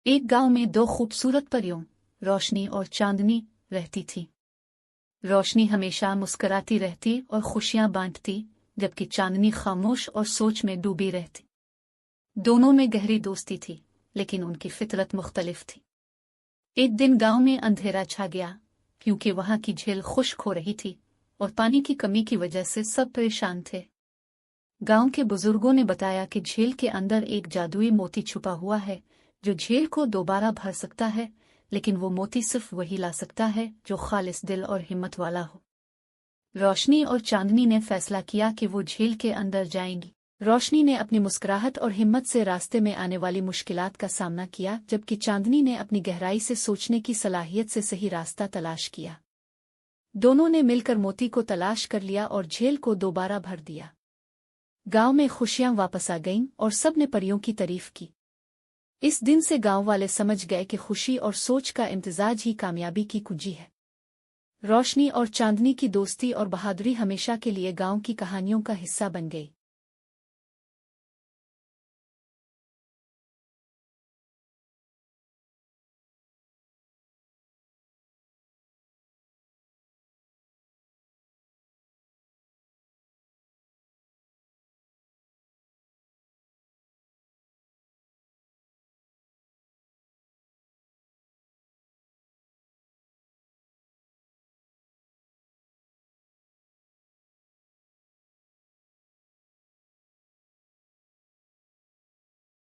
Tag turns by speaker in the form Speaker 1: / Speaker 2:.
Speaker 1: एक गांव में दो खूबसूरत परियों रोशनी और चांदनी रहती थी। रोशनी हमेशा मुस्कुराती रहती और खुशियां बांटती, जबकि चांदनी खामोश और सोच में डूबी रहती। दोनों में गहरी दोस्ती थी, लेकिन उनकी फितरत मुख्तलिफ थी। एक दिन गांव में अंधेरा छा गया, क्योंकि वहां की झील खुश्क हो रही थी और पानी की कमी की वजह से सब परेशान थे। गांव के बुजुर्गों ने बताया कि झील के अंदर एक जादुई मोती छुपा हुआ है, जो झील को दोबारा भर सकता है, लेकिन वो मोती सिर्फ वही ला सकता है जो खालिस दिल और हिम्मत वाला हो। रोशनी और चांदनी ने फैसला किया कि वो झील के अंदर जाएंगी। रोशनी ने अपनी मुस्कुराहट और हिम्मत से रास्ते में आने वाली मुश्किलात का सामना किया, जबकि चांदनी ने अपनी गहराई से सोचने की सलाहियत से सही रास्ता तलाश किया। दोनों ने मिलकर मोती को तलाश कर लिया और झील को दोबारा भर दिया। गांव में खुशियां वापस आ गईं और सब ने परियों की तारीफ की। इस दिन से गांव वाले समझ गए कि खुशी और सोच का इम्तिजाज ही कामयाबी की कुंजी है। रोशनी और चांदनी की दोस्ती और बहादुरी हमेशा के लिए गांव की कहानियों का हिस्सा बन गई।